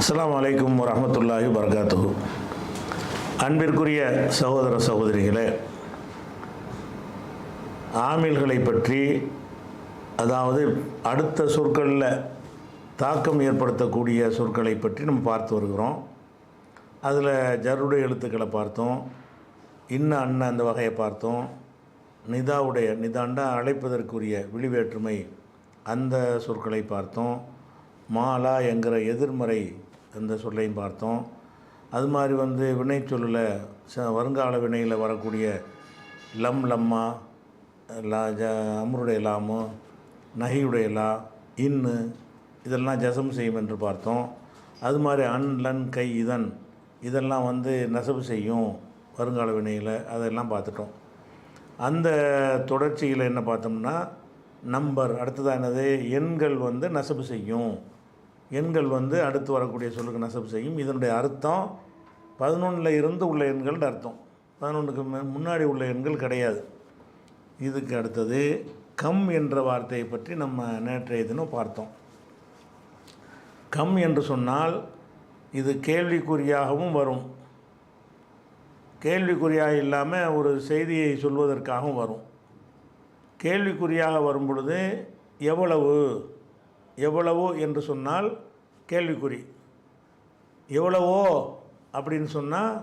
அஸ்ஸலாமு அலைக்கும் வரஹ்மத்துல்லாஹி வபரகாத்துஹு. அன்பிற்குரிய சகோதர சகோதரிகளே, ஆமில்களை பற்றி, அதாவது அடுத்த சொற்களில் தாக்கம் ஏற்படுத்தக்கூடிய சொற்களை பற்றி நம்ம பார்த்து வருகிறோம். அதில் ஜருடைய எழுத்துக்களை பார்த்தோம், அன்ன அந்த வகையை பார்த்தோம், நிதாண்டா அழைப்பதற்குரிய விழிவேற்றுமை அந்த சொற்களை பார்த்தோம், மாலா என்கிற எதிர்மறை அந்த சொல்லையும் பார்த்தோம். அது மாதிரி வினை சொல்லில் வருங்கால வினையில் வரக்கூடிய லம்மா அம்ருடைய லாமு, நஹியுடைய லா, இதெல்லாம் ஜசம் செய்யும் என்று பார்த்தோம். அது மாதிரி லன், கை, இதெல்லாம் நசபு செய்யும் வருங்கால வினையில், அதெல்லாம் பார்த்துட்டோம். அந்த தொடர்ச்சியில் என்ன பார்த்தோம்னா, நம்பர் அடுத்ததாக என்னது, எண்கள் நசபு செய்யும், எண்கள் அடுத்து வரக்கூடிய சொல்லுக்கு நசபு செய்யும். இதனுடைய அர்த்தம் 11ல் இருந்து உள்ள எண்கள் அர்த்தம், 11க்கு முன்னாடி உள்ள எண்கள் கிடையாது. இதுக்கு அடுத்தது கம் என்ற வார்த்தையை பற்றி நம்ம நேற்றைய தினம் பார்த்தோம். கம் என்று சொன்னால் இது கேள்விக்குறியாகவும் வரும், கேள்விக்குறியாக இல்லாமல் ஒரு செய்தியை சொல்வதற்காகவும் வரும். கேள்விக்குறியாக வரும் பொழுது எவ்வளவு என்று சொன்னால் கேள்விக்குறி, எவ்வளவோ அப்படின்னு சொன்னால்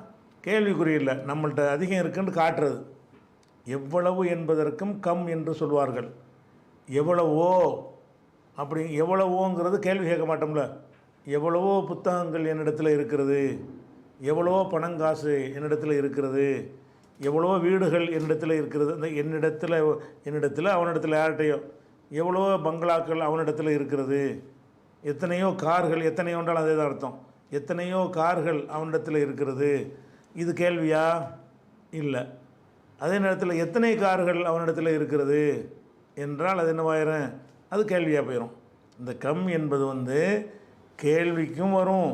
கேள்விக்குறி இல்லை, நம்மள்கிட்ட அதிகம் இருக்குன்னு காட்டுறது. எவ்வளவு என்பதற்கும் கம் என்று சொல்வார்கள். எவ்வளவோ எவ்வளவோங்கிறது கேள்வி கேட்க மாட்டோம்ல. எவ்வளவோ புத்தகங்கள் என்னிடத்தில் இருக்கிறது, எவ்வளவோ பணங்காசு என்னிடத்தில் இருக்கிறது, எவ்வளவோ வீடுகள் என்னிடத்தில் இருக்கிறது, இந்த என்னிடத்தில் அவனிடத்தில் யார்கிட்டையோ எவ்வளோ பங்களாக்கள் அவனிடத்தில் இருக்கிறது, எத்தனையோ கார்கள், எத்தனையோன்றால் அதே தான் அர்த்தம், எத்தனையோ கார்கள் அவனிடத்தில் இருக்கிறது. இது கேள்வியா? இல்லை. அதே நேரத்தில் எத்தனை கார்கள் அவனிடத்தில் இருக்கிறது என்றால் அது என்னவாயிரும், அது கேள்வியாக போயிடும். இந்த கம் என்பது கேள்விக்கும் வரும்,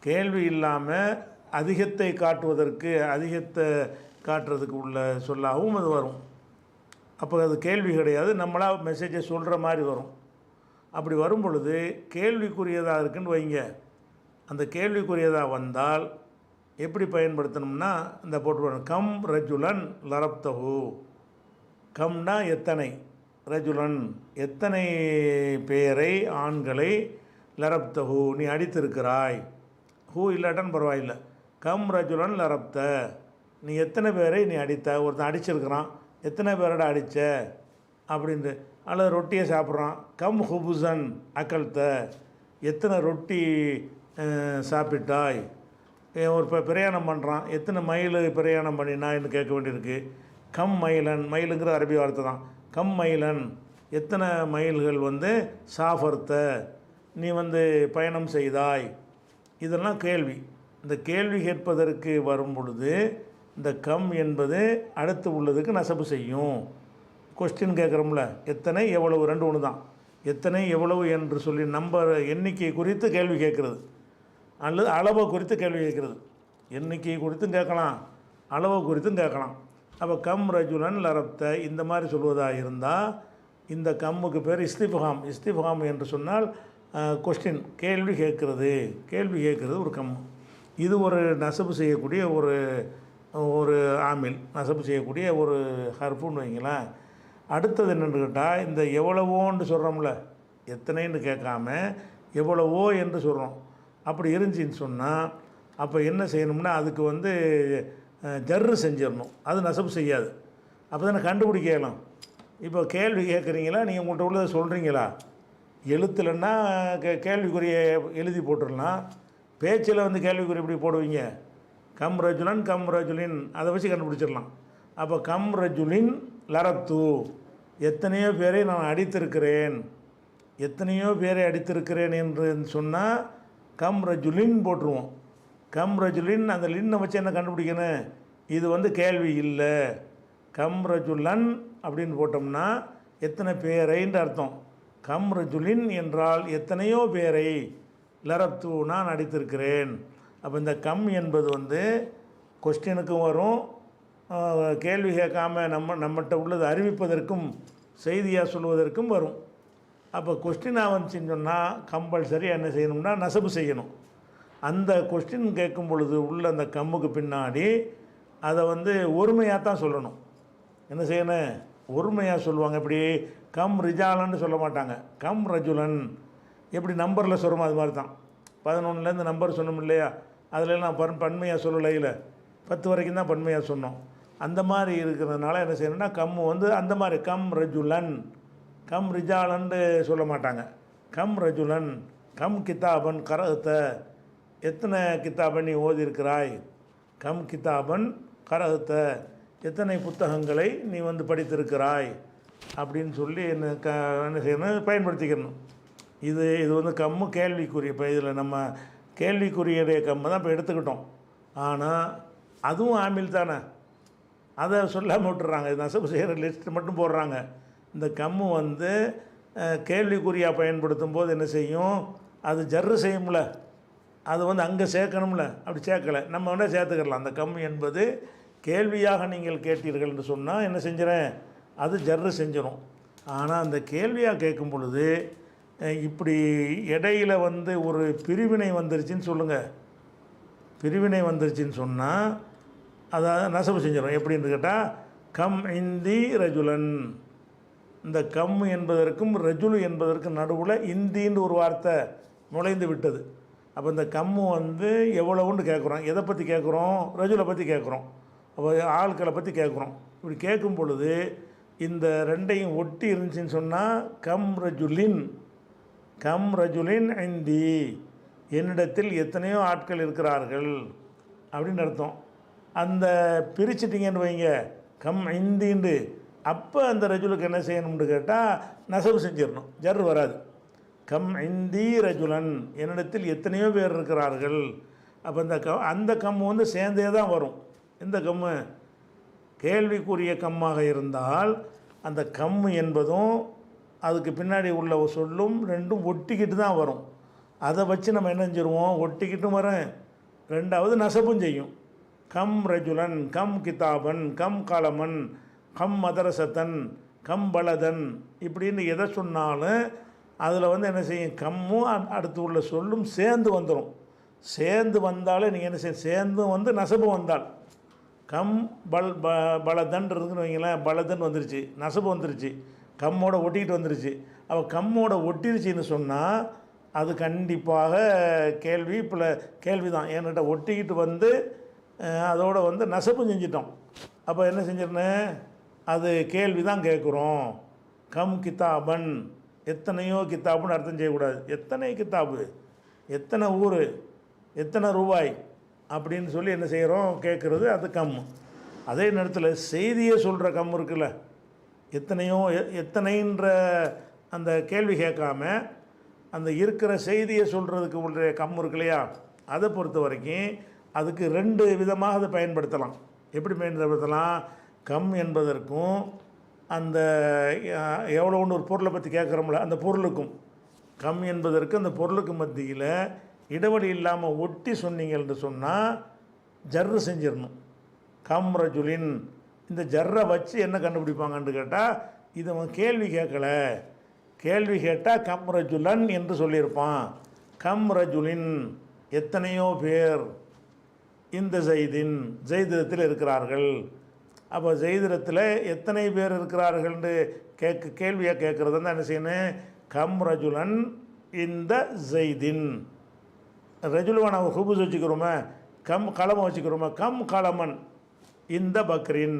கேள்வி இல்லாமல் அதிகத்தை காட்டுவதற்கு, அதிகத்தை காட்டுறதுக்கு உள்ள சொல்லாகவும் அது வரும். அப்போ அது கேள்வி கிடையாது, நம்மளாக மெசேஜை சொல்கிற மாதிரி வரும். அப்படி வரும் பொழுது கேள்விக்குரியதாக இருக்குன்னு வைங்க. அந்த கேள்விக்குரியதாக வந்தால் எப்படி பயன்படுத்தணும்னா, இந்த போட்டு கம் ரஜுலன் லரப்தஹு. கம்னா எத்தனை, ரஜுலன் எத்தனை பேரை, ஆண்களை, லரப்தஹு நீ அடித்திருக்கிறாய், ஹூ இல்லாட்டான்னு பரவாயில்லை, கம் ரஜுலன் லரப்த நீ எத்தனை பேரை நீ அடித்த, ஒருத்தன் அடிச்சிருக்கிறான், எத்தனை பேரோட அடித்த அப்படின்ட்டு. அல்லது ரொட்டியை சாப்பிட்றான், கம் ஹுபுசன் அக்கல்த்த எத்தனை ரொட்டி சாப்பிட்டாய். ஒரு பிரயாணம் பண்ணுறான், எத்தனை மைல் பிரயாணம் பண்ணினான்னு கேட்க வேண்டியிருக்கு. கம் மைலன், மைலுங்கிற அரபி வார்த்தை தான், கம் மைலன் எத்தனை மைல்கள் சாஃபர்த்த நீ பயணம் செய்தாய். இதெல்லாம் கேள்வி. இந்த கேள்வி கேட்பதற்கு வரும் பொழுது இந்த கம் என்பது அடுத்து உள்ளதுக்கு நசபு செய்யும். கொஸ்டின் கேட்குறோம்ல, எத்தனை எவ்வளவு, ரெண்டு ஒன்று தான். எத்தனை எவ்வளவு என்று சொல்லி நம்பர் எண்ணிக்கை குறித்து கேள்வி கேட்குறது, அல்லது அளவை குறித்து கேள்வி கேட்குறது. எண்ணிக்கை குறித்தும் கேட்கலாம், அளவை குறித்தும் கேட்கலாம். அப்போ கம் ரஜுலன் லரப்த இந்த மாதிரி சொல்வதாக இருந்தால் இந்த கம்முக்கு பேர் இஸ்திஃபஹாம். இஸ்திஃபஹாம் என்று சொன்னால் கொஸ்டின், கேள்வி கேட்குறது ஒரு கம். இது ஒரு நசபு செய்யக்கூடிய ஒரு ஆமில், நசபு செய்யக்கூடிய ஒரு ஹர்ஃபுன்னு வைங்களேன். அடுத்தது என்னென்னு கேட்டால், இந்த எவ்வளவோன்னு சொல்கிறோம்ல, எத்தனைன்னு கேட்காம எவ்வளவோ என்று சொல்கிறோம். அப்படி இருந்துச்சின்னு சொன்னால் அப்போ என்ன செய்யணும்னா, அதுக்கு ஜர்ரு செஞ்சிடணும், அது நசபு செய்யாது. அப்போ தானே கண்டுபிடிக்கலாம். இப்போ கேள்வி கேட்குறீங்களா, நீங்கள் உங்கள்கிட்ட உள்ளதை சொல்கிறீங்களா, எழுத்துலன்னா கேள்விக்குரிய எழுதி போட்டுடலாம். பேச்சில் கேள்விக்குறி எப்படி போடுவீங்க, கம் ரஜுலின் அதை வச்சு கண்டுபிடிச்சிடலாம். அப்போ கம் ரஜுலின் லரப்து எத்தனையோ பேரை நான் அடித்திருக்கிறேன், எத்தனையோ பேரை அடித்திருக்கிறேன் என்று சொன்னால் கம் ரஜுலின் போட்டுருவோம். கம் ரஜுலின் அந்த லின்னை வச்சு என்ன கண்டுபிடிக்கணும், இது கேள்வி இல்லை. கம் ரஜுலன் அப்படின்னு போட்டோம்னா எத்தனை பேரைன்ற அர்த்தம். கம் ரஜுலின் என்றால் எத்தனையோ பேரை, லரப்து நான் அடித்திருக்கிறேன். அப்போ இந்த கம் என்பது கொஸ்டினுக்கும் வரும், கேள்வி கேட்காம நம்மகிட்ட உள்ளது அறிவிப்பதற்கும் செய்தியாக சொல்வதற்கும் வரும். அப்போ கொஸ்டினாக வந்துச்சுன்னு சொன்னால் கம்பல்சரி என்ன செய்யணும்னா நசபு செய்யணும். அந்த கொஸ்டின் கேட்கும் பொழுது உள்ள அந்த கம்முக்கு பின்னாடி அதை வந்து ஒருமையாக தான் சொல்லணும். என்ன செய்யணும்? ஒருமையாக சொல்லுவாங்க. இப்படி கம் ரிஜாலன்னு சொல்ல மாட்டாங்க, கம் ரஜுலன். எப்படி நம்பரில் சொல்கிறோமோ அது மாதிரி தான். 11லேருந்து நம்பர் சொன்னோம் இல்லையா, அதில் நான் பன்மையாக சொல்லலை, இல்லை 10 வரைக்கும் தான் பன்மையாக சொன்னோம். அந்த மாதிரி இருக்கிறதுனால என்ன செய்யணும்னா கம்மு வந்து அந்த மாதிரி கம் ரஜுலன், கம் ரிஜாலன்னு சொல்ல மாட்டாங்க. கம் ரஜுலன், கம் கிதாபன் கரத்த, எத்தனை கிதாபன் நீ ஓதியிருக்கிறாய், கம் கிதாபன் கரத்த, எத்தனை புத்தகங்களை நீ வந்து படித்திருக்கிறாய் அப்படின்னு சொல்லி என்ன செய்யணும், பயன்படுத்திக்கணும். இது வந்து கம்மு கேள்விக்குரிய. இப்போ இதில் நம்ம கேள்விக்குரிய கம்மை தான் இப்போ எடுத்துக்கிட்டோம். ஆனால் அதுவும் ஆமில் தானே, அதை சொல்லாமல் விட்டுறாங்க. இது நசபு செய்கிற லிஸ்ட்டு மட்டும் போடுறாங்க. இந்த கம்மு வந்து கேள்விக்குறியாக பயன்படுத்தும் போது என்ன செய்யும், அது ஜர்ரு செய்யும்ல, அது வந்து அங்கே சேர்க்கணும்ல, அப்படி சேர்க்கலை, நம்ம வேணால் சேர்த்துக்கலாம். அந்த கம் என்பது கேள்வியாக நீங்கள் கேட்டீர்கள் என்று சொன்னால் என்ன செஞ்சிடறேன், அது ஜர்ரு செஞ்சிடும். ஆனால் அந்த கேள்வியாக கேட்கும் பொழுது இப்படி இடையில் வந்து ஒரு பிரிவினை வந்துருச்சுன்னு சொல்லுங்கள், பிரிவினை வந்துருச்சுன்னு சொன்னால் அதாவது நசபு செஞ்சிடும். எப்படின்னு கேட்டால் கம் இந்தி ரஜுலன், இந்த கம் என்பதற்கும் ரஜுலு என்பதற்கும் நடுவில் இந்தின்னு ஒரு வார்த்தை நுழைந்து விட்டது. அப்போ இந்த கம்மு வந்து எவ்வளவுன்னு கேட்குறோம், எதை பற்றி கேட்குறோம், ரஜுலை பற்றி கேட்குறோம், அப்போ ஆட்களை பற்றி கேட்குறோம். இப்படி கேட்கும் பொழுது இந்த ரெண்டையும் ஒட்டி இருந்துச்சுன்னு சொன்னால் கம் ரஜுலின், கம் ரஜுலின் இந்தி, என்னிடத்தில் எத்தனையோ ஆட்கள் இருக்கிறார்கள் அப்படின்னு அர்த்தம். அந்த பிரிச்சிட்டிங்கன்னு வைங்க கம் இந்தின்னு, அப்போ அந்த ரஜுலுக்கு என்ன செய்யணும்னு கேட்டால் நசபு செஞ்சிடணும், ஜர் வராது. கம் இந்தி ரஜுலன், என்னிடத்தில் எத்தனையோ பேர் இருக்கிறார்கள். அப்போ அந்த கம் வந்து சேர்ந்தே தான் வரும். இந்த கம்மு கேள்விக்குரிய கம்மாக இருந்தால் அந்த கம் என்பதும் அதுக்கு பின்னாடி உள்ள சொல்லும் ரெண்டும் ஒட்டிக்கிட்டு தான் வரும். அதை வச்சு நம்ம என்ன செஞ்சிருவோம், ஒட்டிக்கிட்டும் வரேன், ரெண்டாவது நசபும் செய்யும். கம் ரஜுலன், கம் கிதாபன், கம் கலமன், கம் மதரசத்தன், கம் பலதன், இப்படின்னு எதை சொன்னாலும் அதில் வந்து என்ன செய்யும், கம்மும் அடுத்து உள்ள சொல்லும் சேர்ந்து வந்துடும். சேர்ந்து வந்தாலே நீங்கள் என்ன செய்ய, சேர்ந்து வந்து நசபு வந்தால் கம் பலதன் இருக்குன்னு வைங்களேன், பலதன் வந்துருச்சு, நசபு வந்துருச்சு, கம்மோட ஒட்டிக்கிட்டு வந்துருச்சு. அப்போ கம்மோட ஒட்டிருச்சின்னு சொன்னால் அது கண்டிப்பாக கேள்வி தான். என்கிட்ட ஒட்டிக்கிட்டு வந்து அதோடு வந்து நசப்பு செஞ்சிட்டோம். அப்போ என்ன செஞ்சிடணும், அது கேள்வி தான் கேட்குறோம். கம் கிதாபன், எத்தனையோ கித்தாப்புன்னு அர்த்தம் செய்யக்கூடாது. எத்தனை கித்தாப்பு, எத்தனை ஊர், எத்தனை ரூபாய் அப்படின்னு சொல்லி என்ன செய்கிறோம், கேட்குறது, அது கம். அதே நேரத்தில் செய்தியை சொல்கிற கம் இருக்குல்ல, எத்தனையோ எத்தனைன்ற அந்த கேள்வி கேட்காம அந்த இருக்கிற செய்தியை சொல்கிறதுக்கு உள்ள கம் இருக்கு இல்லையா, அதை பொறுத்த வரைக்கும் அதுக்கு 2 விதமாக அதை பயன்படுத்தலாம். எப்படி பயன்படுத்தலாம், கம் என்பதற்கும் அந்த எவ்வளோன்னு ஒரு பொருளை பற்றி கேட்குறோம்ல அந்த பொருளுக்கும், கம் என்பதற்கு அந்த பொருளுக்கு மத்தியில் இடைவெளி இல்லாமல் ஒட்டி சொன்னீங்கன்னு சொன்னால் ஜர்ரு செஞ்சிடணும். கம் ரஜுலின், இந்த ஜர்ரை வச்சு என்ன கண்டுபிடிப்பாங்கன்னு கேட்டால் இது அவன் கேள்வி கேட்கலை, கேள்வி கேட்டால் கம் ரஜுலன் என்று சொல்லியிருப்பான். கம் ரஜுலின், எத்தனையோ பேர், இந்த ஜெய்திரத்தில் இருக்கிறார்கள். அப்போ ஜெய்திரத்தில் எத்தனை பேர் இருக்கிறார்கள்னு கேள்வியாக கேட்குறது தான் என்ன செய்யணும், கம் ரஜுலன் இந்த ஜெய்தின். ரஜுலுவான ஹுபுஸ் வச்சுக்கிறோமே, கம் களமை வச்சுக்கிறோமே, கம் களமன் இந்த பக்ரின்,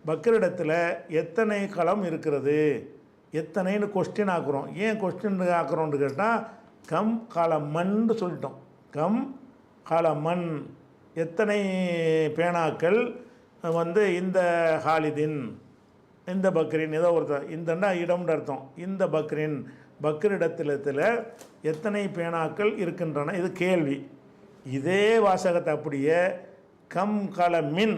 பக்ரிடத்தில் எத்தனை களம் இருக்கிறது, எத்தனைன்னு கொஸ்டின் ஆக்குறோம். ஏன் கொஸ்டின் ஆக்குறோன்னு கேட்டால் கம் களமன்னு சொல்லிட்டோம். கம் களமன், எத்தனை பேனாக்கள் வந்து இந்த ஹாலிதின், இந்த பக்ரின், ஏதோ ஒருத்தர், இந்தண்டா இடம்னு அர்த்தம். இந்த பக்ரின், பக்ரிடத்தில் எத்தனை பேனாக்கள் இருக்கின்றன, இது கேள்வி. இதே வாசகத்தை அப்படியே கம் களமின்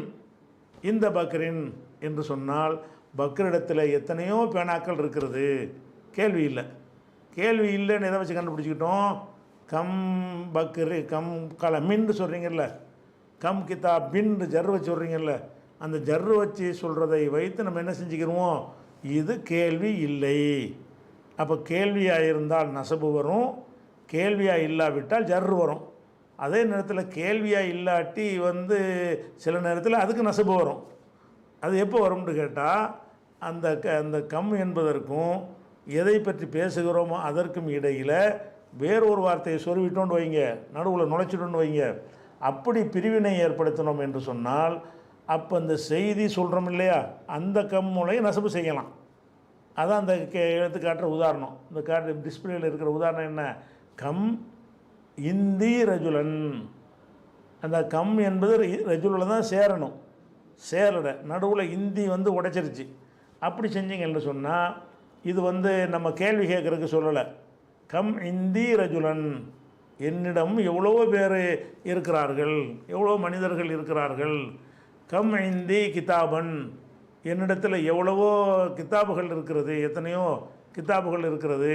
இந்த பக்ரின் என்று சொன்னால் பக்ரிடத்தில் எத்தனையோ பேனாக்கள் இருக்கிறது, கேள்வி இல்லை. கேள்வி இல்லைன்னு எதை வச்சு கண்டுபிடிச்சிக்கிட்டோம், கம் பக்ரி கம் களமின்னு சொல்கிறீங்கல்ல, கம் கிதாப் பின் ஜர்ரு வச்சு சொல்கிறீங்கல்ல, அந்த ஜர்ரு வச்சு சொல்கிறதை வைத்து நம்ம என்ன செஞ்சுக்கிறோம், இது கேள்வி இல்லை. அப்போ கேள்வியாக இருந்தால் நசபு வரும், கேள்வியாக இல்லாவிட்டால் ஜர்ரு வரும். அதே நேரத்தில் கேள்வியாக இல்லாட்டி வந்து சில நேரத்தில் அதுக்கு நசபு வரும். அது எப்போ வரும்னு கேட்டால் அந்த கம் என்பதற்கும் எதை பற்றி பேசுகிறோமோ அதற்கும் இடையில் வேறொரு வார்த்தையை சொருவிட்டோன்னு வைங்க, நடுவில் நுழைச்சிட்டோன்னு வைங்க, அப்படி பிரிவினை ஏற்படுத்தினோம் என்று சொன்னால் அப்போ இந்த செய்தி சொல்கிறோம் இல்லையா, அந்த கம் மூலையும் நசபு செய்யலாம். அதான் அந்த எடுத்து காட்டுற உதாரணம். இந்த டிஸ்பிளேயில் இருக்கிற உதாரணம் என்ன? கம் இந்தி ரஜுலன். அந்த கம் என்பது ரஜுலில் தான் சேரணும், சேரலை, நடுவில் இந்தி வந்து உடைச்சிருச்சு. அப்படி செஞ்சீங்கன்னு சொன்னால் இது வந்து நம்ம கேள்வி கேட்குறதுக்கு சொல்லலை. கம் இந்தி ரஜுலன், என்னிடம் எவ்வளோ பேர் இருக்கிறார்கள், எவ்வளோ மனிதர்கள் இருக்கிறார்கள். கம் இந்தி கிதாபன், என்னிடத்தில் எவ்வளவோ கிதாபுகள் இருக்கிறது, எத்தனையோ கிதாபுகள் இருக்கிறது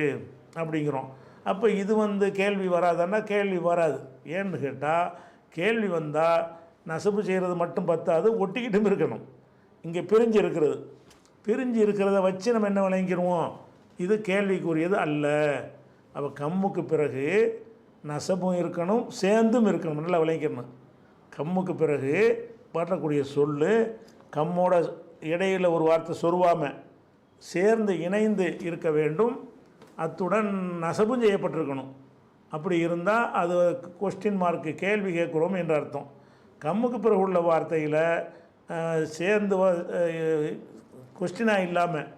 அப்படிங்கிறோம். அப்போ இது வந்து கேள்வி வராதுன்னா கேள்வி வராது. ஏன்னு கேட்டால் கேள்வி வந்தால் நசபு செய்கிறது மட்டும் பத்தாது, ஒட்டிக்கிட்டும் இருக்கணும். இங்கே பிரிஞ்சு இருக்கிறது, பிரிஞ்சு இருக்கிறத வச்சு நம்ம என்ன விளங்கிடுவோம், இது கேள்விக்குரியது அல்ல. அப்போ கம்முக்கு பிறகு நசபும் இருக்கணும், சேர்ந்தும் இருக்கணும், நல்லா விளங்கிக்கணும். கம்முக்கு பிறகு வரக்கூடிய சொல் கம்மோட இடையில் ஒரு வார்த்தை சொருவாமல் சேர்ந்து இணைந்து இருக்க வேண்டும். அத்துடன் நசபும் செய்யப்பட்டிருக்கணும். அப்படி இருந்தால் அது கொஸ்டின் மார்க்கு, கேள்வி கேட்குறோம் என்ற அர்த்தம். கம்முக்கு பிறகு உள்ள வார்த்தையில் சேர்ந்து கொஸ்டினாக இல்லாமல்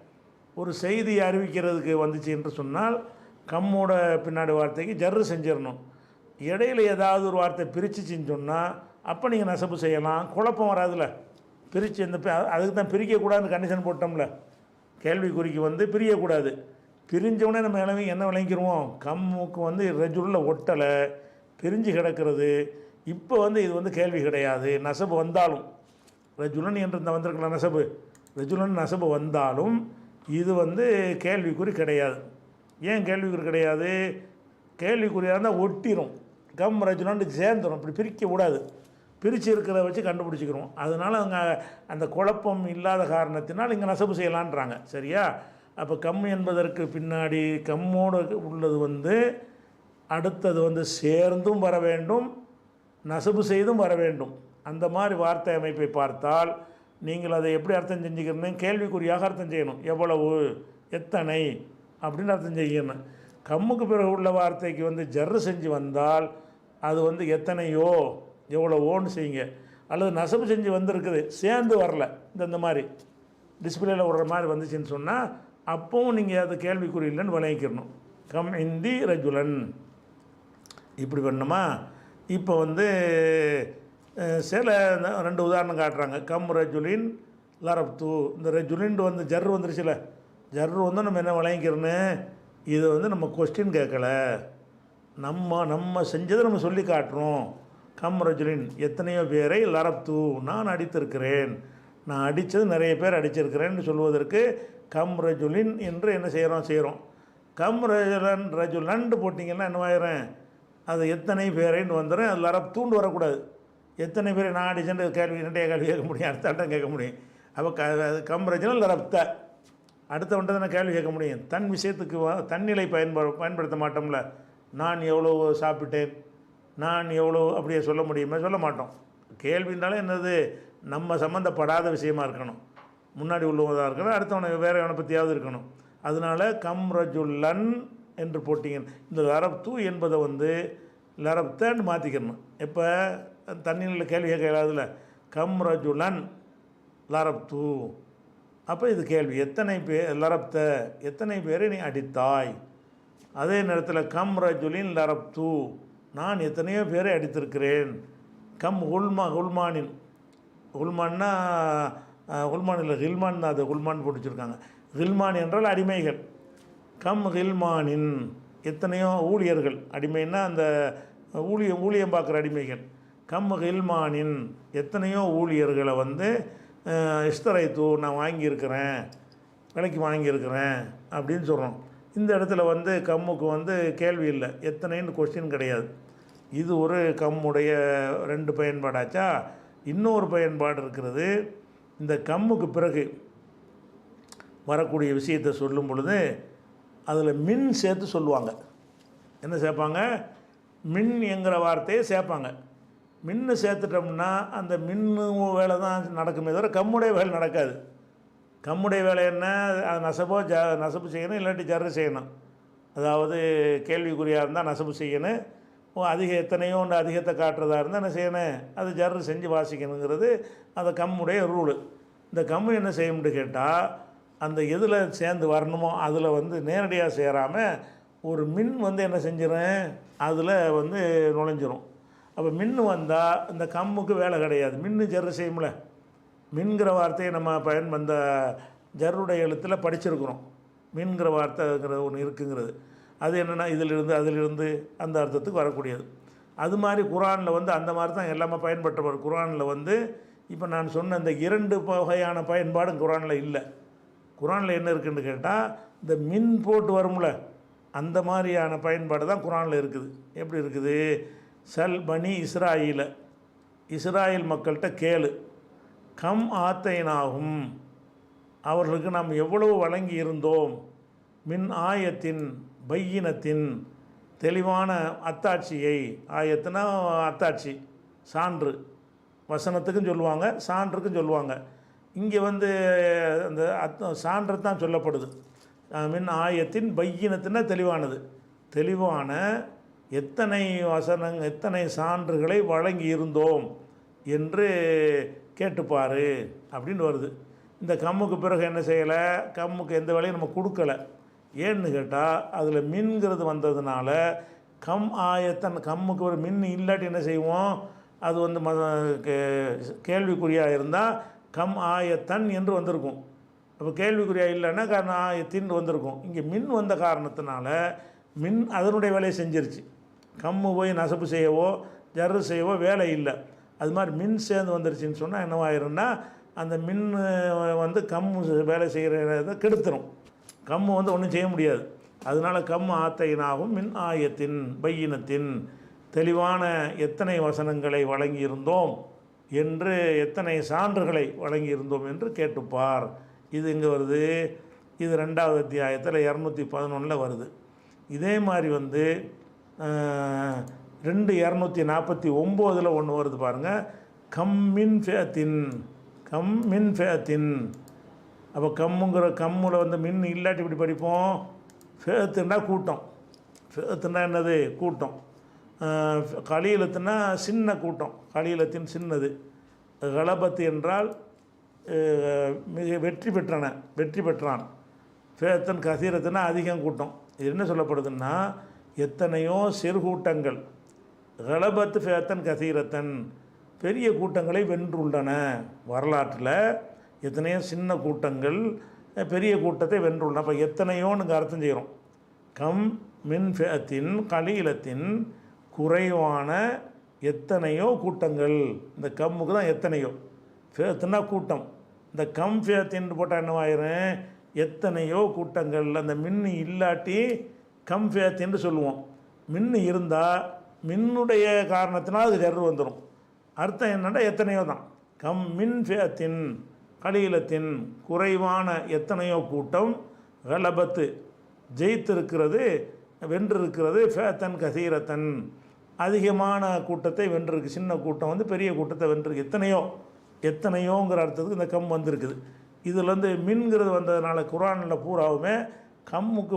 ஒரு செய்தி அறிவிக்கிறதுக்கு வந்துச்சு என்று சொன்னால் கம்மோட பின்னாடி வார்த்தைக்கு ஜர்ரு செஞ்சிடணும். இடையில் ஏதாவது ஒரு வார்த்தை பிரிச்சுச்சின்னு சொன்னால் அப்போ நீங்கள் நசபு செய்யலாம், குழப்பம் வராதுல. பிரித்து இந்த அதுக்கு தான் பிரிக்கக்கூடாதுன்னு கண்டிஷன் போட்டோம்ல. கேள்விக்குறிக்கு வந்து பிரியக்கூடாது. பிரிஞ்சவுடனே நம்ம என்ன விளங்கிடுவோம், கம்முக்கு வந்து ரெஜுலில் ஒட்டலை, பிரிஞ்சு கிடக்கிறது. இப்போ வந்து இது வந்து கேள்வி கிடையாது. நசபு வந்தாலும் ரஜுலன் என்று இந்த வந்திருக்கலாம் நசபு, ரஜுலன் நசபு வந்தாலும் இது வந்து கேள்விக்குறி கிடையாது. ஏன் கேள்விக்குறி கிடையாது? கேள்விக்குறியாக இருந்தால் ஒட்டிடும், கம் ரஜுலன்னு சேர்ந்துடும். இப்படி பிரிக்க கூடாது, பிரித்து இருக்கிறத வச்சு கண்டுபிடிச்சிக்கிறோம். அதனால் அவங்க அந்த குழப்பம் இல்லாத காரணத்தினால் இங்கே நசபு செய்யலான்றாங்க. சரியா? அப்போ கம் என்பதற்கு பின்னாடி கம்மோடு உள்ளது வந்து அடுத்தது வந்து சேர்ந்தும் வர வேண்டும், நசபு செய்தும் வர வேண்டும். அந்த மாதிரி வார்த்தை அமைப்பை பார்த்தால் நீங்கள் அதை எப்படி அர்த்தம் செஞ்சுக்கிறீங்க, கேள்விக்குறியாக அர்த்தம் செய்யணும். எவ்வளவு, எத்தனை அப்படின்னு அர்த்தம் செய்யணும். கம்முக்கு பிறகு உள்ள வார்த்தைக்கு வந்து ஜர்ரு செஞ்சு வந்தால் அது வந்து எத்தனையோ எவ்வளவோன்னு செய்யுங்க. அல்லது நசபு செஞ்சு வந்திருக்குது சேர்ந்து வரல, இந்த மாதிரி டிஸ்பிளேயில் விடுற மாதிரி வந்துச்சுன்னு சொன்னால் அப்போவும் நீங்கள் அது கேள்விக்குறி இல்லைன்னு விளங்கிக்கிறணும். கம் இந்தி ரஜுலன் இப்படி பண்ணணுமா? இப்போ வந்து சில 2 உதாரணம் காட்டுறாங்க. கம் ரஜுலின் லரப்து, இந்த ரஜுலின் வந்து ஜர்ரு வந்துருச்சுல, ஜர்ரு வந்து நம்ம என்ன விளங்கிக்கிறோன்னு, இது வந்து நம்ம கொஸ்டின் கேட்கல, நம்ம செஞ்சதை நம்ம சொல்லி காட்டுறோம். கம் ரஜுலின், எத்தனையோ பேரை லரப்து, நான் அடித்திருக்கிறேன், நான் அடித்தது நிறைய பேர் அடிச்சிருக்கிறேன்னு சொல்வதற்கு கம் ரஜுலின் என்று என்ன செய்கிறோம். கம் ரஜுலன் போட்டிங்கன்னா என்னவாயிரம், அது எத்தனை பேரைன்னு வந்துடும். அது லரப்துன்னு வரக்கூடாது. எத்தனை பேரை நான் அடிச்சேன்னு கேள்வி, ரெண்டையே கேள்வி கேட்க முடியும், அடுத்த அட்டம் கேட்க முடியும். அப்போ கம் ரஜுலன் லரப்த, அடுத்த வந்துட்டு நான் கேள்வி கேட்க முடியும். தன் விஷயத்துக்கு தன்னிலை பயன்படுத்த மாட்டோம்ல. நான் எவ்வளோ சாப்பிட்டேன், நான் எவ்வளோ அப்படியே சொல்ல முடியுமா, சொல்ல மாட்டோம். கேள்வினாலும் என்னது, நம்ம சம்மந்தப்படாத விஷயமா இருக்கணும், முன்னாடி உள்ளவதாக இருக்கணும், அடுத்தவனை வேறு எவனை பற்றியாவது இருக்கணும். அதனால் கம் ரஜுல்லன் என்று போட்டிங்க. இந்த லரப்து என்பதை வந்து லரப்தன்னு மாற்றிக்கணும். இப்போ தண்ணியில் கேள்வி கேட்க இல்லாதுல, கம் ரஜுலன் லரப்து, அப்போ இது கேள்வி, எத்தனை பேர் லரப்த, எத்தனை பேரை நீ அடித்தாய். அதே நேரத்தில் கம் ரஜுலின் லரப்து, நான் எத்தனையோ பேரை அடித்திருக்கிறேன். கம் ஹுல்மானின், ஹுல்மான்னா ஹுல்மான் இல்லை ஹில்மான் தான், அது ஹுல்மான் போட்டு வச்சுருக்காங்க. ஹில்மான் என்றால் அடிமைகள். கம் ஹில்மானின், எத்தனையோ ஊழியர்கள், அடிமைன்னா அந்த ஊழியம் பார்க்குற அடிமைகள். கம் ஹில்மானின், எத்தனையோ ஊழியர்களை வந்து இஸ்தரைத்து, நான் வாங்கியிருக்கிறேன், விலைக்கு வாங்கியிருக்கிறேன் அப்படின்னு சொல்கிறோம். இந்த இடத்துல வந்து கம்முக்கு வந்து கேள்வி இல்லை, எத்தனைன்னு கொஸ்டின் கிடையாது. இது ஒரு கம்முடைய 2 பயன்பாடாச்சா. இன்னொரு பயன்பாடு இருக்கிறது. இந்த கம்முக்கு பிறகு வரக்கூடிய விஷயத்தை சொல்லும் பொழுது அதில் மின் சேர்த்து சொல்லுவாங்க. என்ன சேர்ப்பாங்க? மின் என்கிற வார்த்தையை சேர்ப்பாங்க. மின்னு சேர்த்துட்டோம்னா அந்த மின்னு வேலை தான் நடக்குமே தவிர கம்முடைய வேலை நடக்காது. கம்முடைய வேலை என்ன? அது நசப்பு செய்யணும், இல்லாட்டி ஜர்ரு செய்யணும். அதாவது கேள்விக்குறியாக இருந்தால் நசப்பு செய்யணும், எத்தனையோ ஒன்று அதிகத்தை காட்டுறதா இருந்தால் என்ன செய்யணும்? அது ஜர்ரு செஞ்சு வாசிக்கணுங்கிறது அந்த கம்முடைய ரூலு. இந்த கம்மு என்ன செய்யும்னு கேட்டால், அந்த எதில் சேர்ந்து வரணுமோ அதில் நேரடியாக சேராமல் ஒரு மின் என்ன செஞ்சிடும், அதில் நுழைஞ்சிரும். அப்போ மின்னு வந்தால் இந்த கம்முக்கு வேலை கிடையாது. மின்னு ஜர்ரு செய்யும்ல. மின்கிற வார்த்தையை நம்ம அந்த ஜர்ருடைய எழுத்தில் படிச்சிருக்கிறோம். மின்கிற வார்த்தைங்கிறது ஒன்று இருக்குங்கிறது. அது என்னென்னா இதிலிருந்து அதிலிருந்து அந்த அர்த்தத்துக்கு வரக்கூடியது. அது மாதிரி குர்ஆனில் அந்த மாதிரி தான் எல்லாமே பயன்படுத்தப்படும். குர்ஆனில் இப்போ நான் சொன்ன இந்த 2 வகையான பயன்பாடும் குர்ஆனில் இல்லை. குர்ஆனில் என்ன இருக்குதுன்னு கேட்டால், இந்த மின் போட்டு வரும்ல, அந்த மாதிரியான பயன்பாடு தான் குர்ஆனில் இருக்குது. எப்படி இருக்குது? சல் பனி இஸ்ராயில் மக்கள்கிட்ட கேளு, கம் ஆத்தைனாகும், அவர்களுக்கு நாம் எவ்வளவு வழங்கி இருந்தோம், மின் ஆயத்தின் பையினத்தின், தெளிவான அத்தாட்சியை. ஆயத்துனா அத்தாட்சி, சான்று. வசனத்துக்கும் சொல்லுவாங்க, சான்றுக்கும் சொல்லுவாங்க. இங்கே அந்த சான்று தான் சொல்லப்படுது. மின் ஆயத்தின் பையினத்தின்னா தெளிவானது. தெளிவான எத்தனை சான்றுகளை வழங்கி இருந்தோம் என்று கேட்டுப்பார் அப்படின்னு வருது. இந்த கம்முக்கு பிறகு என்ன செய்யலை? கம்முக்கு எந்த வேலையும் நம்ம கொடுக்கலை. ஏன்னு கேட்டால், அதில் மின்கிறது வந்ததுனால கம்முக்கு ஒரு மின் இல்லாட்டி என்ன செய்வோம்? அது கேள்விக்குறியாக இருந்தால் கம் ஆயத்தன் என்று வந்திருக்கும். அப்போ கேள்விக்குறியாக இல்லைன்னா காரணம் ஆயத்தின் வந்திருக்கும். இங்கே மின் வந்த காரணத்தினால மின் அதனுடைய வேலையை செஞ்சிருச்சு. கம்மு போய் நசப்பு செய்யவோ ஜர்ரு செய்யவோ வேலை இல்லை. அது மாதிரி மின் சேர்ந்து வந்துருச்சுன்னு சொன்னால் என்னவாயிரும்னா, அந்த மின் கம்மு வேலை செய்கிறத கெடுத்துரும். கம்மு ஒன்றும் செய்ய முடியாது. அதனால் கம் ஆத்தையினாகும் மின் ஆயத்தின் பையினத்தின், தெளிவான எத்தனை வசனங்களை வழங்கியிருந்தோம் என்று, எத்தனை சான்றுகளை வழங்கியிருந்தோம் என்று கேட்டுப்பார். இது இங்கே வருது. இது 2வது அத்தியாயத்தில் 211 வருது. இதே மாதிரி 249 ஒன்று வருது பாருங்கள். கம்மின் ஃபேத்தின். அப்போ கம்மில் மின் இல்லாட்டி இப்படி படிப்போம். ஃபேத்துன்னா கூட்டம். ஃபேத்துன்னா என்னது? கூட்டம். கலீலத்துன்னா சின்ன கூட்டம். கலீலத்தின் சின்னது. கலபத்து என்றால் மிக வெற்றி பெற்றான். ஃபேத்தன் கசீரத்துன்னா அதிகம் கூட்டம். இது என்ன சொல்லப்படுதுன்னா, எத்தனையோ சிறு கூட்டங்கள். கலபத்து ஃபேத்தன் கசீரத்தன், பெரிய கூட்டங்களை வென்றுள்ளன. வரலாற்றில் எத்தனையோ சின்ன கூட்டங்கள் பெரிய கூட்டத்தை வென்றுள்ளன. அப்போ எத்தனையோன்னு அர்த்தம் செய்கிறோம். கம் மின் ஃபேத்தின் கலீலத்தின், குறைவான எத்தனையோ கூட்டங்கள். இந்த கம்முக்கு தான் எத்தனையோ. ஃபேத்துனா கூட்டம். இந்த கம் ஃபேத்தின்னு போட்டால் என்னவாயிரும்? எத்தனையோ கூட்டங்கள். அந்த மின்னு இல்லாட்டி கம் ஃபேத்தின்னு சொல்லுவோம். மின்னு இருந்தால் மின்னுடைய காரணத்தினால் அது ஜர்ரு வந்துடும். அர்த்தம் என்னென்னா எத்தனையோ தான். கம் மின் ஃபேத்தின் கலீலத்தின், குறைவான எத்தனையோ கூட்டம். கலபத்து ஜெயித்திருக்கிறது, வென்றிருக்கிறது. ஃபேத்தன் கசீரத்தன், அதிகமான கூட்டத்தை வென்றிருக்கு. சின்ன கூட்டம் பெரிய கூட்டத்தை வென்றிருக்கு. எத்தனையோங்கிற அர்த்தத்துக்கு இந்த கம் வந்திருக்குது. இதில் மின்கிறது வந்ததுனால குர்ஆனில் பூராவுமே கம்முக்கு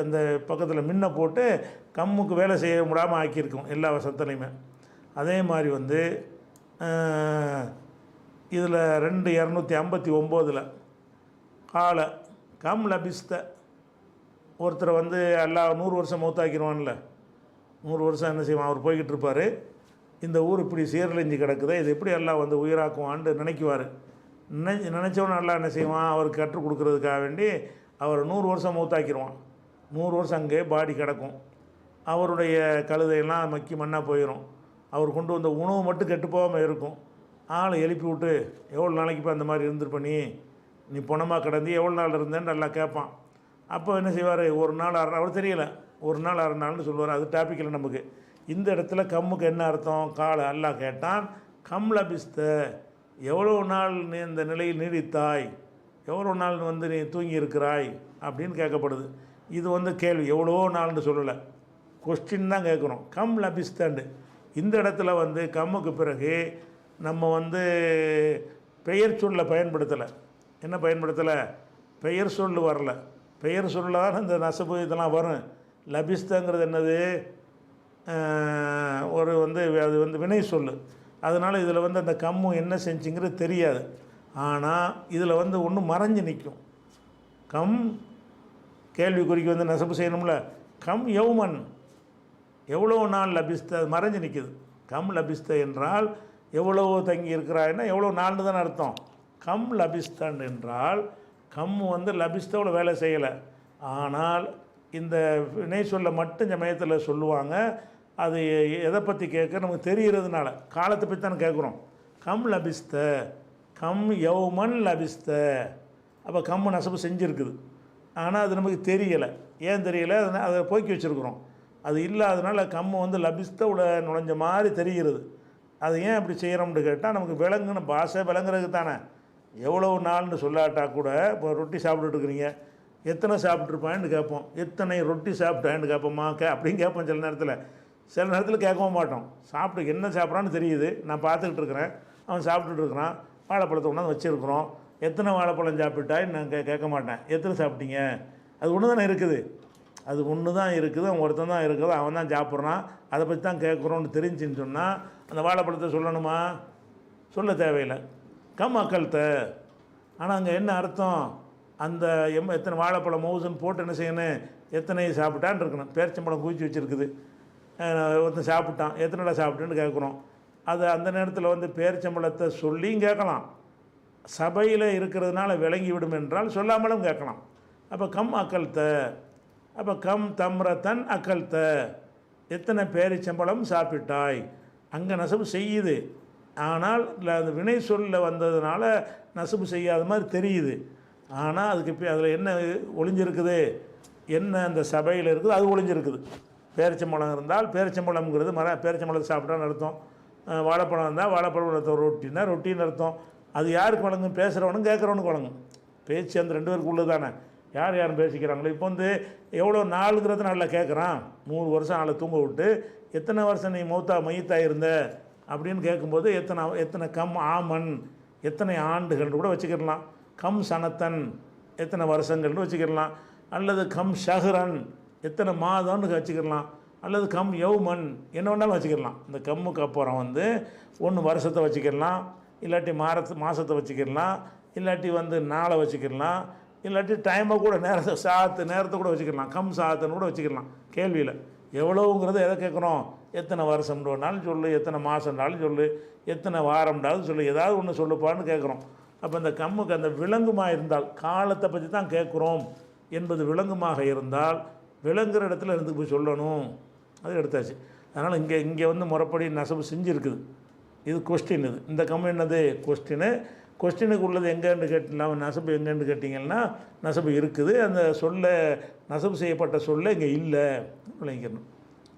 அந்த பக்கத்தில் மின்னை போட்டு கம்முக்கு வேலை செய்ய முடியாமல் ஆக்கியிருக்கும் எல்லா வசத்துலையுமே. அதே மாதிரி இதில் 259 கால கம் லபிஸ்த, ஒருத்தரை எல்லாம் 100 வருஷம் மௌத்தாக்கிடுவான்ல. 100 வருஷம் என்ன செய்வான்? அவர் போய்கிட்டு இருப்பார். இந்த ஊர் இப்படி சீரழிஞ்சு கிடக்குது, இது எப்படி எல்லாம் உயிராக்குவான்னு நினைக்குவார். நினச்சவன எல்லாம் என்ன செய்வான்? அவருக்கு கற்றுக் கொடுக்குறதுக்காக வேண்டி அவர் 100 வருஷம் மௌத்தாக்கிடுவான். 100 வருஷம் அங்கே பாடி கிடக்கும். அவருடைய கழுதையெல்லாம் மக்கி மண்ணாக போயிடும். அவர் கொண்டு வந்த உணவு மட்டும் கெட்டு போகாமல் இருக்கும். ஆளை எழுப்பி விட்டு, எவ்வளோ நாளைக்கு இப்போ அந்த மாதிரி இருந்திருப்ப, நீ பொணமாக கிடந்து எவ்வளோ நாள் இருந்தேன்னு நல்லா கேட்பான். அப்போ என்ன செய்வார்? ஒரு நாள் அவர் தெரியலை, ஒரு நாள் 6 நாள்னு சொல்லுவார். அது டாப்பிக்கில் நமக்கு. இந்த இடத்துல கம்முக்கு என்ன அர்த்தம்? காலை அல்லாஹ் கேட்டான். கம் லபிஸ்த, எவ்வளோ நாள் நீ இந்த நிலையில் நீடித்தாய், எவ்வளோ நாள் நீ தூங்கி இருக்கிறாய் அப்படின்னு கேட்கப்படுது. இது கேள்வி. எவ்வளோ நாள்னு சொல்லலை, கொஸ்டின் தான் கேட்குறோம். கம் லபிஸ்தண்டு இந்த இடத்துல வந்து கம்முக்கு பிறகு நம்ம வந்து பெயர் சொல்ல பயன்படுத்தலை. என்ன பயன்படுத்தலை? பெயர் சொல் வரல. பெயர் சொல்லாத இந்த நசபு இதெல்லாம் வரும். லபிஸ்தங்கிறது என்னது? ஒரு வந்து அது வந்து வினை சொல். அதனால் இதில் வந்து அந்த கம்மு என்ன செஞ்சுங்கிறது தெரியாது. ஆனால் இதில் வந்து ஒன்று மறைஞ்சு நிற்கும். கம் கேள்விக்குறிக்கு வந்து நசபு செய்யணும்ல. கம் யௌமன் எவ்வளோ நாள் லபிஸ்த, அது மறைஞ்சு நிற்குது. கம் லபிஸ்த என்றால் எவ்வளோ தங்கி இருக்கிறாய்னா எவ்வளோ நாள்னு தானே அர்த்தம். கம் லபிஸ்தான் என்றால் கம் வந்து லபிஸ்தவில் வேலை செய்யலை. ஆனால் இந்த வினை சொல்ல மட்டும் சமயத்தில் சொல்லுவாங்க. அது எதை பற்றி கேட்க நமக்கு தெரிகிறதுனால காலத்தை பற்றி தானே கேட்குறோம். கம் லபிஸ்த, கம் யௌமன் லபிஸ்த. அப்போ கம் நசபு செஞ்சுருக்குது. ஆனால் அது நமக்கு தெரியலை. ஏன் தெரியலை? அதை போக்கி வச்சுருக்குறோம். அது இல்லாதனால கம்மு வந்து லபிஸ்தோட நுழைஞ்ச மாதிரி தெரிகிறது. அது ஏன் அப்படி செய்கிறோம்னு கேட்டால் நமக்கு விளங்குன்னு பாஷை விளங்குறதுக்கு தானே. எவ்வளோ நாள்னு சொல்லாட்டா கூட இப்போ ரொட்டி சாப்பிட்டுட்டு இருக்கிறீங்க, எத்தனை சாப்பிட்ருப்பான்னு கேட்போம். எத்தனை ரொட்டி சாப்பிட்டான்னு கேட்போம்மா அப்படின்னு கேட்போம். சில நேரத்தில் கேட்கவும் மாட்டோம். சாப்பிட்டு என்ன சாப்பிட்றான்னு தெரியுது, நான் பார்த்துக்கிட்டு இருக்கிறேன், அவன் சாப்பிட்டுட்டு இருக்கிறான், வாழைப்பழத்தை கொண்டாந்து வச்சுருக்குறோம். எத்தனை வாழைப்பழம் சாப்பிட்டான்னு நான் கேட்க மாட்டேன். எத்தனை சாப்பிட்டீங்க? அது ஒன்று தானே இருக்குது. அது ஒன்று தான் இருக்குது, அவன் ஒருத்தன் தான் இருக்குது, அவன் தான் சாப்பிட்றான், அதை பற்றி தான் கேட்குறோன்னு தெரிஞ்சுன்னு சொன்னால் அந்த வாழைப்பழத்தை சொல்லணுமா? சொல்ல தேவையில்லை. கம் அக்கல்த்த. ஆனால் அங்கே என்ன அர்த்தம்? அந்த எத்தனை வாழைப்பழம் மவுசுன்னு போட்டு என்ன செய்யணும்? எத்தனை சாப்பிட்டான்னு இருக்கணும். பேரிச்சம்பழம் குவிச்சு வச்சுருக்குது, ஒருத்தன் சாப்பிட்டான், எத்தனைடா சாப்பிட்டேன்னு கேட்குறோம். அது அந்த நேரத்தில் வந்து பேரிச்சம்பழத்தை சொல்லியும் கேட்கலாம், சபையில் இருக்கிறதுனால விளங்கி விடும் என்றால் சொல்லாமலும் கேட்கலாம். அப்போ கம் அக்கல்த்த. அப்போ கம் தம்ரத்தன் அக்கல்த்த, எத்தனை பேரிச்சம்பழம் சாப்பிட்டாய். அங்கே நசபு செய்யுது. ஆனால் அந்த வினை சொல்ல வந்ததுனால நசபு செய்யாத மாதிரி தெரியுது. ஆனால் அதுக்கு அதில் என்ன ஒளிஞ்சிருக்குது? என்ன அந்த சபையில் இருக்குது அது ஒளிஞ்சிருக்குது. பேரிச்சம்பழம் இருந்தால் பேரிச்சம்பழம்ங்கிறது பேரிச்சம்பழத்தை சாப்பிட்டான்னு அர்த்தம். வாழைப்பழம் இருந்தால் வாழைப்பழம் ரொட்டின்னா ரொட்டின்னு அர்த்தம். அது யாருக்கு வழங்கும்? பேசுகிறவனும் கேட்குறவனுக்கு வழங்கும். பேச்சு அந்த ரெண்டு பேருக்கு உள்ளது தானே. யார் யாரும் பேசிக்கிறாங்களோ. இப்போ வந்து எவ்வளோ நாளுங்கிறது நல்லா கேட்குறான். 100 வருஷம் ஆளை தூங்க விட்டு எத்தனை வருஷம் நீ மையத்தாக இருந்த அப்படின்னு கேட்கும்போது எத்தனை கம் ஆமன், எத்தனை ஆண்டுகள்னு கூட வச்சுக்கிடலாம். கம் சனத்தன், எத்தனை வருஷங்கள்னு வச்சுக்கிடலாம். அல்லது கம் ஷஹரன், எத்தனை மாதம்னு வச்சுக்கிடலாம். அல்லது கம் யௌமன், என்ன வேணாலும் வச்சுக்கிடலாம். இந்த கம்முக்கு அப்புறம் வந்து ஒன்று வருஷத்தை வச்சுக்கிடலாம், இல்லாட்டி மாதத்தை வச்சுக்கிடலாம், இல்லாட்டி வந்து நாளை வச்சுக்கிடலாம், இல்லாட்டி டைமை கூட நேரத்தை கூட வச்சுக்கலாம். கம் சாத்துன்னு கூட வச்சுக்கலாம். கேள்வியில் எவ்வளோங்கிறது எதை கேட்குறோம்? எத்தனை வருஷம்னாலும் சொல்லு, எத்தனை மாதம்னாலும் சொல்லு, எத்தனை வாரம்னாலும் சொல்லு, ஏதாவது ஒன்று சொல்லுப்பான்னு கேட்குறோம். அப்போ இந்த கம்முக்கு அந்த விலங்குமாக இருந்தால், காலத்தை பற்றி தான் கேட்குறோம் என்பது விலங்குமாக இருந்தால் விலங்குற இடத்துல இருந்து போய் சொல்லணும். அது எடுத்தாச்சு. அதனால் இங்கே வந்து முறைப்படி நசபு செஞ்சுருக்குது. இது கொஸ்டின். இது இந்த கம் என்னது? கொஸ்டினுக்கு உள்ளது எங்கேன்னு கேட்டீங்கன்னா நசபு எங்கேன்னு கேட்டிங்கன்னா நசபு இருக்குது. அந்த சொல்ல நசபு செய்யப்பட்ட சொல்ல இங்கே இல்லை விளங்கிக்கணும்.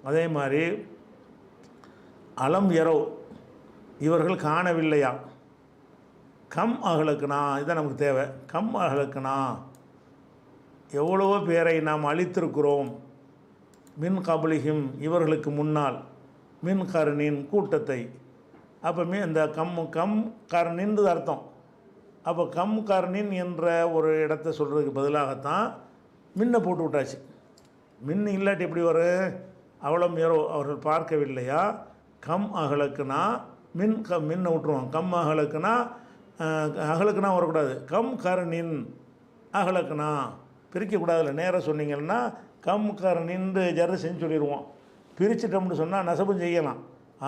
அதே மாதிரி அலம் எரோ, இவர்கள் காணவில்லையா. கம் அகலுக்குனா, இதான் நமக்கு தேவை. கம் அகலுக்குனா, எவ்வளவோ பேரை நாம் அழித்திருக்கிறோம். மின் கபலிஹிம், இவர்களுக்கு முன்னால், மின் கருணின் கூட்டத்தை. அப்போ இந்த கம் கர்ணின்றது அர்த்தம். அப்போ கம் கர்ணின் என்ற ஒரு இடத்த சொல்கிறதுக்கு பதிலாகத்தான் மின்னை போட்டு விட்டாச்சு. மின் இல்லாட்டி எப்படி வரும்? அவ்வளோ ஏறோ அவர்கள் பார்க்கவில்லையா. கம் அகலுக்குனா மின்னை விட்டுருவோம். கம் அகலுக்குனா வரக்கூடாது. கம் கர்ணின் அகலுக்குனா பிரிக்கக்கூடாதுல்ல. நேராக சொன்னீங்கன்னா கம் கர்ணின்னு ஜர்ரு செஞ்சு சொல்லிடுவோம். பிரிச்சிட்டோம்னு சொன்னால் நசபும் செய்யலாம்.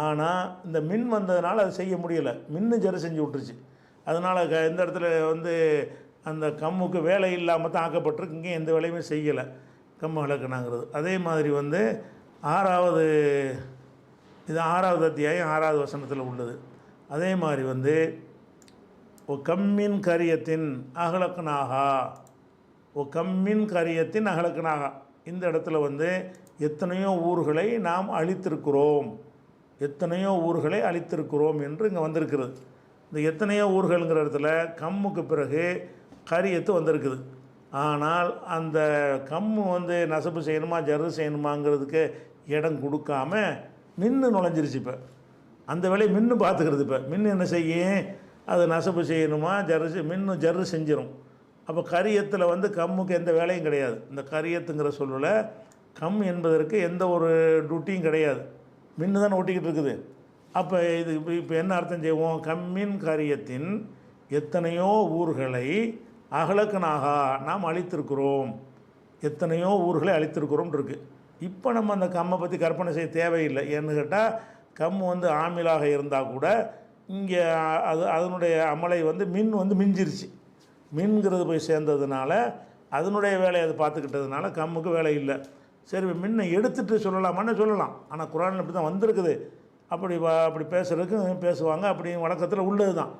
ஆனால் இந்த மின் வந்ததுனால அது செய்ய முடியலை. மின்னு ஜரு செஞ்சு விட்டுருச்சு. அதனால் இந்த இடத்துல வந்து அந்த கம்முக்கு வேலை இல்லாமல் தான் ஆக்கப்பட்டிருக்கு. இங்கேயும் எந்த வேலையுமே செய்யலை கம் அகலுக்குனாங்கிறது. அதே மாதிரி வந்து 6வது அத்தியாயம் 6வது வசனத்தில் உள்ளது. அதே மாதிரி வந்து கம்மின் கரியத்தின் அகலக்குனாகா, கம்மின் கரியத்தின் அகலக்குனாகா. இந்த இடத்துல வந்து எத்தனையோ ஊர்களை நாம் அழித்திருக்கிறோம், எத்தனையோ ஊர்களை அழித்திருக்கிறோம் என்று இங்கே வந்திருக்கிறது. இந்த எத்தனையோ ஊர்கள்ங்கிற இடத்துல கம்முக்கு பிறகு கரியத்து வந்திருக்குது. ஆனால் அந்த கம்மு வந்து நசபு செய்யணுமா ஜர்ரு செய்யணுமாங்கிறதுக்கு இடம் கொடுக்காம மின்னு நுழைஞ்சிருச்சு. இப்போ அந்த வேலையை மின்னு பார்த்துக்கிறது. இப்போ மின்னு என்ன செய்யும், அது நசப்பு செய்யணுமா, மின்னு ஜர்ரு செஞ்சிடும். அப்போ கரியத்தில் வந்து கம்முக்கு எந்த வேலையும் கிடையாது. இந்த கரியத்துங்கிற சொல்லில் கம் என்பதற்கு எந்த ஒரு டியூட்டியும் கிடையாது. மின்னு தானே ஒட்டிக்கிட்டு இருக்குது. அப்போ இது இப்போ என்ன அர்த்தம் செய்வோம், கம்மின் கரியத்தின் எத்தனையோ ஊர்களை அகலக்கனாகா நாம் அழித்திருக்கிறோம், எத்தனையோ ஊர்களை அழித்திருக்கிறோம் இருக்குது. இப்போ நம்ம அந்த கம்மை பற்றி கற்பனை செய்ய தேவையில்லை. ஏன்னு கேட்டால் கம் வந்து ஆமிலாக இருந்தால் கூட இங்கே அதனுடைய அமலை வந்து மின் வந்து மிஞ்சிருச்சு. மின்கிறது போய் சேர்ந்ததுனால அதனுடைய வேலையை அது பார்த்துக்கிட்டதுனால கம்முக்கு வேலை இல்லை. சரி, மின்னை எடுத்துகிட்டு சொல்லலாமான்னு சொல்லலாம். ஆனால் குரானில் இப்படி தான் வந்திருக்குது. அப்படி பேசுகிறதுக்கு பேசுவாங்க. அப்படி வழக்கத்தில் உள்ளது தான்.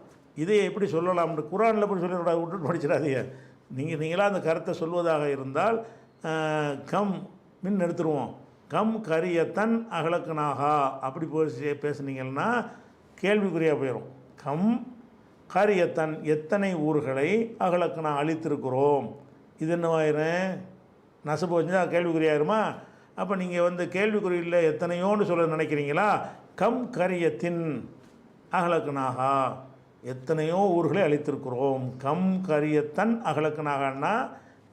இதை எப்படி சொல்லலாம்னு குரானில் எப்படி சொல்லிவிட விட்டுட்டு படிச்சிடாதீங்க. நீங்களாக அந்த கருத்தை சொல்வதாக இருந்தால் கம் மின் எடுத்துருவோம். கம் கரியத்தன் அகலக்கனாகா அப்படி போய் பேசுனீங்கன்னா கேள்விக்குறியாக போயிடும். கம் கரியத்தன் எத்தனை ஊர்களை அகலக்கனா அழித்திருக்கிறோம். இது என்னவாயிரும், நசப்பு வச்சுன்னா கேள்விக்குறியாயிருமா? அப்போ நீங்கள் வந்து கேள்விக்குறியில் எத்தனையோன்னு சொல்ல நினைக்கிறீங்களா? கம் கரியத்தின் அகலக்கனாகா எத்தனையோ ஊர்களை அழித்திருக்கிறோம். கம் கரியத்தன் அகலக்கனாகன்னா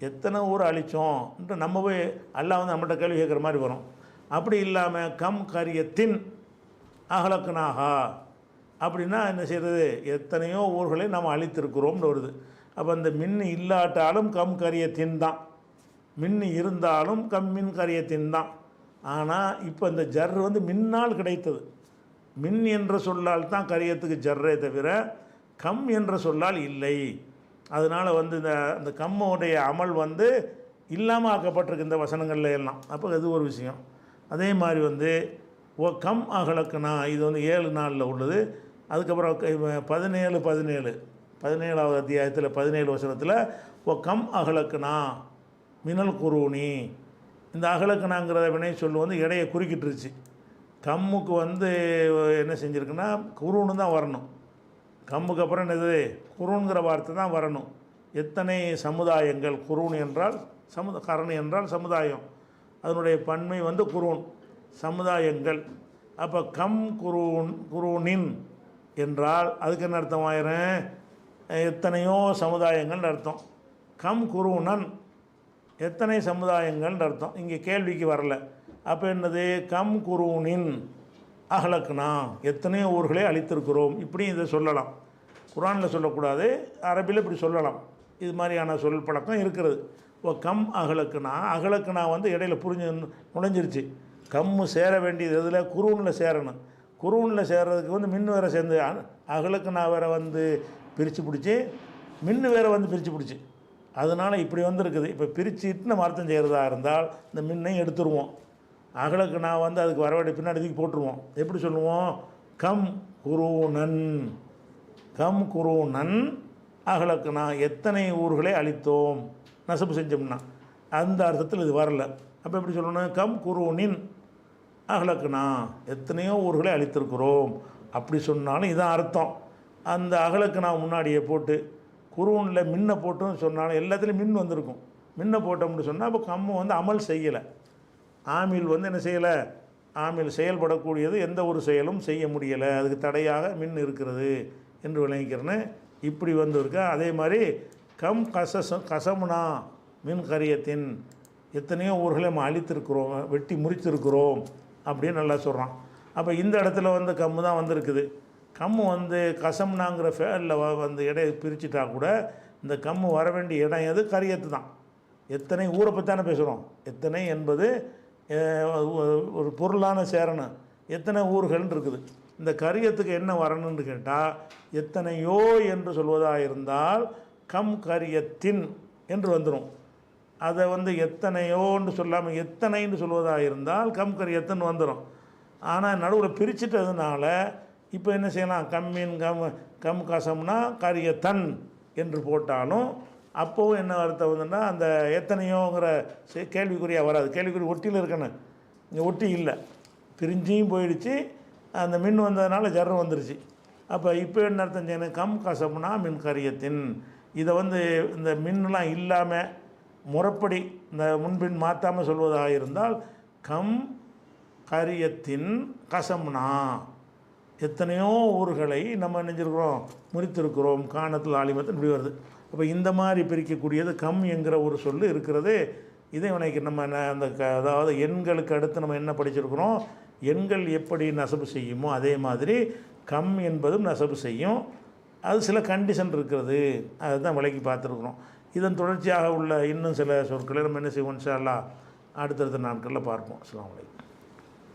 எத்தனை ஊரை அழித்தோம் நம்ம போய் அல்லாஹ் வந்து நம்மகிட்ட கேள்வி கேட்குற மாதிரி வரும். அப்படி இல்லாமல் கம் கரியத்தின் அகலக்கனாகா அப்படின்னா என்ன செய்கிறது, எத்தனையோ ஊர்களை நாம் அழித்திருக்கிறோம்னு வருது. அப்போ அந்த மின் இல்லாட்டாலும் கம் கரியத்தின் தான், மின் இருந்தாலும் மின் கரியத்தின் தான். ஆனால் இப்போ இந்த ஜர் வந்து மின்னால் கிடைத்தது. மின் என்ற சொல்லால் தான் கரியத்துக்கு ஜர்ரே தவிர கம் என்ற சொல்லால் இல்லை. அதனால் வந்து இந்த கம்முடைய அமல் வந்து இல்லாமல் ஆக்கப்பட்டிருக்கு இந்த வசனங்களில் எல்லாம். அப்போ இது ஒரு விஷயம். அதே மாதிரி வந்து கம் அகலக்குனா இது வந்து 7 நாளில் உள்ளது. அதுக்கப்புறம் 17வது அத்தியாயத்தில் 17 வசனத்தில் கம் அகலக்குனா மினல் குரூனி. இந்த அகலக்குனாங்கிற வினை சொல்லு வந்து இடையை குறுக்கிட்டுருச்சு. கம்முக்கு வந்து என்ன செஞ்சுருக்குன்னா குரூனு தான் வரணும். கம்முக்கு அப்புறம் என்னது குரூனுங்கிற வார்த்தை தான் வரணும். எத்தனை சமுதாயங்கள், குரூன் என்றால் கரணி என்றால் சமுதாயம், அதனுடைய பன்மை வந்து குரூன், சமுதாயங்கள். அப்போ கம் குரூனின் என்றால் அதுக்கு என்ன அர்த்தம் ஆயிரும், எத்தனையோ சமுதாயங்கள்னு அர்த்தம். கம் குரூனன் எத்தனை சமுதாயங்கள்னு அர்த்தம். இங்கே கேள்விக்கு வரல. அப்போ என்னது, கம் குரூனின் அகலக்குனா எத்தனையோ ஊர்களை அழித்திருக்கிறோம். இப்படி இதை சொல்லலாம். குரானில் சொல்லக்கூடாது, அரபியில் இப்படி சொல்லலாம். இது மாதிரியான சொல் பழக்கம் இருக்கிறது. கம் அகலக்குனா, அகலக்குனா வந்து இடையில நுழைஞ்சிருச்சு. கம்மு சேர வேண்டியது இதில் குரூனில் சேரணும். குரூனில் சேர்றதுக்கு வந்து மின் வேறு சேர்ந்து அகலக்குனா வேறு வந்து பிரித்து பிடிச்சி மின்னு வேறு வந்து பிரித்து பிடிச்சி, அதனால் இப்படி வந்துருக்குது. இப்போ பிரிச்சுட்டு நம்ம அர்த்தம் செய்கிறதா இருந்தால் இந்த மின்னையும் எடுத்துருவோம். அகலக்குனா வந்து அதுக்கு வரவேண்டிய பின்னாடி தூக்கி போட்டுருவோம். எப்படி சொல்லுவோம், கம் குரூனன், கம் குரூனன் அகலக்குனா எத்தனை ஊர்களை அழித்தோம் நசப்பு செஞ்சோம்னா அந்த அர்த்தத்தில் இது வரல. அப்போ எப்படி சொல்லணும், கம் குரூனின் அகலக்குனா எத்தனையோ ஊர்களை அழித்திருக்கிறோம் அப்படி சொன்னாலும் இதான் அர்த்தம். அந்த அகலக்குனா முன்னாடியே போட்டு குரூனில் மின்னை போட்டுன்னு சொன்னாலும் எல்லாத்துலேயும் மின் வந்திருக்கும். மின்னை போட்டோம்னு சொன்னால் அப்போ கம்மு வந்து அமல் செய்யலை. ஆமில் வந்து என்ன செய்யலை, ஆமில் செயல்படக்கூடியது எந்த ஒரு செயலும் செய்ய முடியலை, அதுக்கு தடையாக மின் இருக்கிறது என்று விளங்கிக்கிறேன்னு இப்படி வந்து இருக்கா. அதே மாதிரி கம் கசமுனா மின் கரியத்தின் எத்தனையோ ஊர்களை நம்ம அழித்திருக்கிறோம், வெட்டி முறித்திருக்கிறோம் அப்படின்னு நல்லா சொல்கிறான். அப்போ இந்த இடத்துல வந்து கம்மு தான் வந்திருக்குது. கம்மு வந்து கசம்னாங்கிற ஃபேலில் வந்து இடையை பிரிச்சுட்டா கூட இந்த கம்மு வர வேண்டிய இடம் எது, கரியத்து தான். எத்தனை ஊரை பற்றி பேசுகிறோம். எத்தனை என்பது ஒரு பொருளான சேரணும். எத்தனை ஊர்கள்னு இருக்குது. இந்த கரியத்துக்கு என்ன வரணும்னு கேட்டால் எத்தனையோ என்று சொல்வதாக இருந்தால் கம் கரியத்தின் என்று வந்துடும். அதை வந்து எத்தனையோன்னு சொல்லாமல் எத்தனைன்னு சொல்வதாக இருந்தால் கம் கரியத்தின்னு வந்துடும். ஆனால் நடுவில் பிரிச்சுட்டதுனால இப்போ என்ன செய்யலாம், கம் கசம்னா கரியத்தன் என்று போட்டாலும் அப்போவும் என்ன அர்த்தம் வந்துன்னா அந்த எத்தனையோங்கிற கேள்விக்குறியாக வராது. கேள்விக்குறி ஒட்டியில் இருக்கணும், இங்கே ஒட்டி இல்லை, பிரிஞ்சியும் போயிடுச்சு. அந்த மின் வந்ததுனால ஜர்ரம் வந்துருச்சு. அப்போ இப்போ என்ன அர்த்தம் செய்யணும், கம் கசம்னா மின் கரியத்தின். இதை வந்து இந்த மின்லாம் இல்லாமல் முறைப்படி இந்த முன்பின் மாற்றாமல் சொல்வதாக இருந்தால் கம் கரியத்தின் கசம்னா, எத்தனையோ ஊர்களை நம்ம நினைஞ்சிருக்கிறோம், முறித்திருக்கிறோம், காணத்தில் ஆலிமத்தின் இப்படி வருது. அப்போ இந்த மாதிரி பிரிக்கக்கூடியது கம் என்கிற ஒரு சொல்லு இருக்கிறது. இதை உனக்கு நம்ம அந்த அதாவது எண்களுக்கு அடுத்து நம்ம என்ன படிச்சிருக்கிறோம், எண்கள் எப்படி நசபு செய்யுமோ அதே மாதிரி கம் என்பதும் நசபு செய்யும். அது சில கண்டிஷன் இருக்கிறது, அதுதான் விலைக்கு பார்த்துருக்குறோம். இதன் தொடர்ச்சியாக உள்ள இன்னும் சில சொற்களை நம்ம என்ன செய்வோம் இன்ஷா அல்லாஹ் அடுத்தடுத்த நாட்களில் பார்ப்போம். அஸ்ஸலாமு அலைக்கும்.